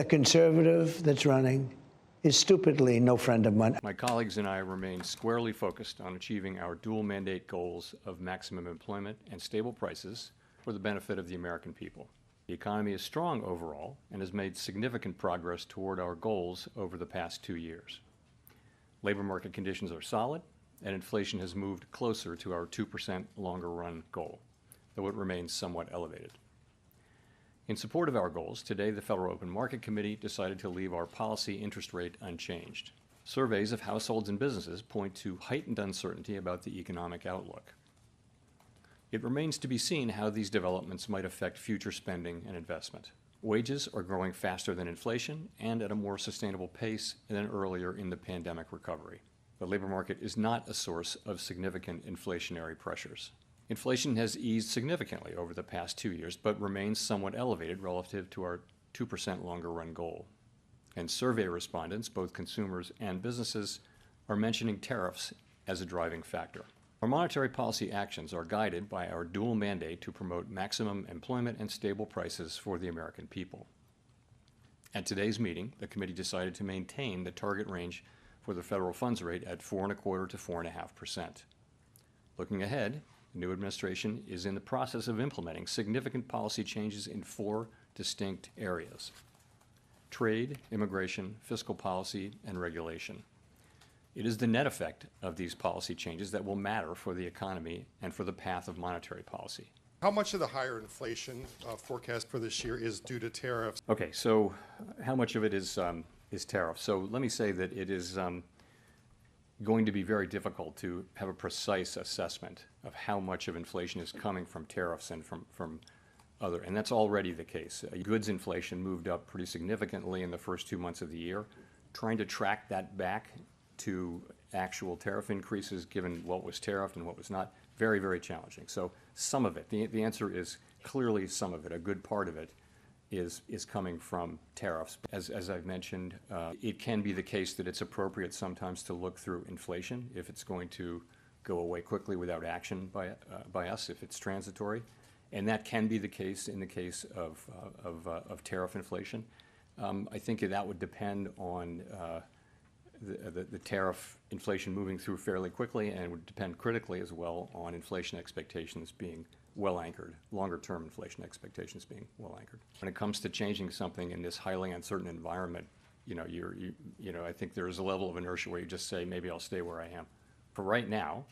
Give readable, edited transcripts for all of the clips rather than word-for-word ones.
A conservative that's running is stupidly no friend of mine. My colleagues and I remain squarely focused on achieving our dual mandate goals of maximum employment and stable prices for the benefit of the American people. The economy is strong overall and has made significant progress toward our goals over the past 2 years. Labor market conditions are solid, and inflation has moved closer to our 2% longer run goal, though it remains somewhat elevated. In support of our goals, today the Federal Open Market Committee decided to leave our policy interest rate unchanged. Surveys of households and businesses point to heightened uncertainty about the economic outlook. It remains to be seen how these developments might affect future spending and investment. Wages are growing faster than inflation and at a more sustainable pace than earlier in the pandemic recovery. The labor market is not a source of significant inflationary pressures. Inflation has eased significantly over the past 2 years, but remains somewhat elevated relative to our 2% longer run goal. And survey respondents, both consumers and businesses, are mentioning tariffs as a driving factor. Our monetary policy actions are guided by our dual mandate to promote maximum employment and stable prices for the American people. At today's meeting, the committee decided to maintain the target range for the federal funds rate at 4.25% to 4.5%. Looking ahead, the new administration is in the process of implementing significant policy changes in 4 distinct areas: trade, immigration, fiscal policy, and regulation. It is the net effect of these policy changes that will matter for the economy and for the path of monetary policy. How much of the higher inflation forecast for this year is due to tariffs? Okay, so how much of it is tariffs? So let me say that it is going to be very difficult to have a precise assessment of how much of inflation is coming from tariffs and from other, and that's already the case. Goods inflation moved up pretty significantly in the first 2 months of the year. Trying to track that back to actual tariff increases, given what was tariffed and what was not, very, very challenging. So some of it, the answer is clearly some of it. A good part of it is coming from tariffs. As I've mentioned, it can be the case that it's appropriate sometimes to look through inflation if it's going to go away quickly without action by us, if it's transitory. And that can be the case in the case of tariff inflation. I think that would depend on the tariff inflation moving through fairly quickly, and it would depend critically as well on inflation expectations being well anchored, longer-term inflation expectations being well anchored. When it comes to changing something in this highly uncertain environment, I think there is a level of inertia where you just say, maybe I'll stay where I am. For right now,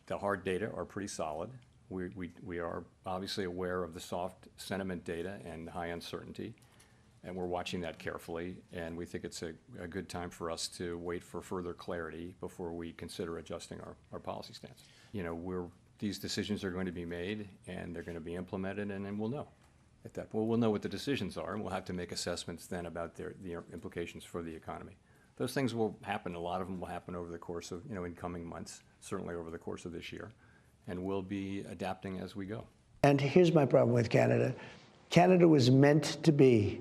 the hard data are pretty solid. We are obviously aware of the soft sentiment data and high uncertainty, and we're watching that carefully, and we think it's a good time for us to wait for further clarity before we consider adjusting our policy stance. These decisions are going to be made, and they're going to be implemented, and then we'll know. At that point, we'll know what the decisions are, and we'll have to make assessments then about the implications for the economy. Those things will happen. A lot of them will happen over the course of, in coming months, certainly over the course of this year, and we'll be adapting as we go. And here's my problem with Canada. Canada was meant to be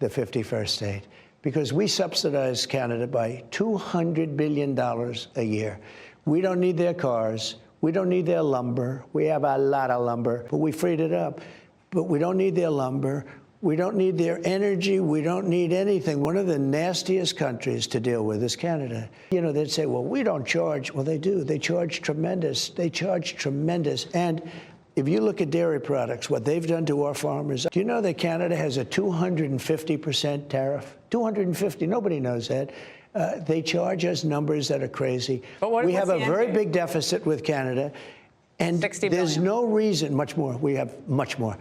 the 51st state because we subsidize Canada by $200 billion a year. We don't need their cars. We don't need their lumber. We have a lot of lumber, but we freed it up. But we don't need their lumber. We don't need their energy. We don't need anything. One of the nastiest countries to deal with is Canada. They'd say, well, we don't charge. Well, they do. They charge tremendous. They charge tremendous. And if you look at dairy products, what they've done to our farmers, do you know that Canada has a 250% tariff? 250, nobody knows that. They charge us numbers that are crazy. We have a very big deficit with Canada, and there's no reason, much more, we have much more.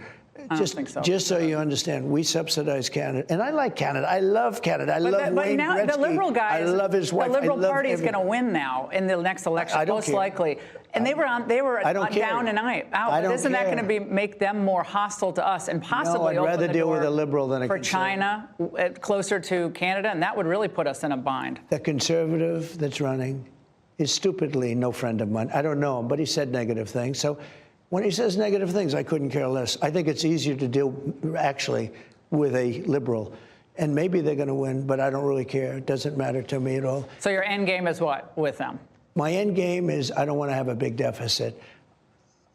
Just so you understand, we subsidize Canada, and I like Canada. I love Canada. I love Wayne now Gretzky. The Liberal guy, I love his wife. The Liberal Party is going to win now in the next election, most likely. And they were down and out. But isn't that going to make them more hostile to us and possibly I'd rather deal with a liberal than a for China, closer to Canada, and that would really put us in a bind. The conservative that's running is stupidly no friend of mine. I don't know him, but he said negative things. So when he says negative things, I couldn't care less. I think it's easier to deal, actually, with a liberal. And maybe they're going to win, but I don't really care. It doesn't matter to me at all. So your end game is what with them? My end game is I don't want to have a big deficit.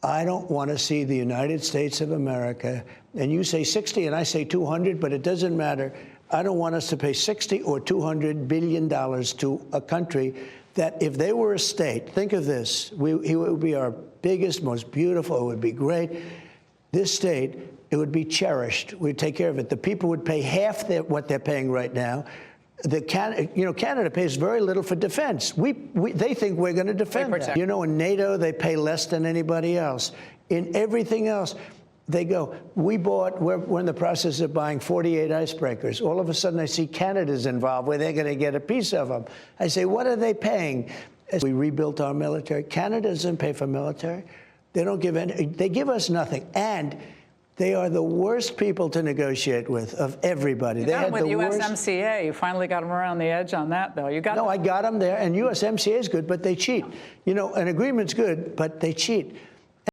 I don't want to see the United States of America, and you say 60 and I say 200, but it doesn't matter. I don't want us to pay $60 or $200 billion to a country that, if they were a state, think of this, it would be our biggest, most beautiful, it would be great. This state, it would be cherished. We'd take care of it. The people would pay half what they're paying right now. Canada pays very little for defense. They think we're going to defend that. You know, in NATO, they pay less than anybody else. In everything else, they go, we're in the process of buying 48 icebreakers. All of a sudden, I see Canada's involved, where they're going to get a piece of them. I say, what are they paying? We rebuilt our military. Canada doesn't pay for military. They don't give any, they give us nothing. And they are the worst people to negotiate with of everybody. They had with USMCA. You finally got them around the edge on that, though. I got them there. And USMCA is good, but they cheat. You know, an agreement's good, but they cheat.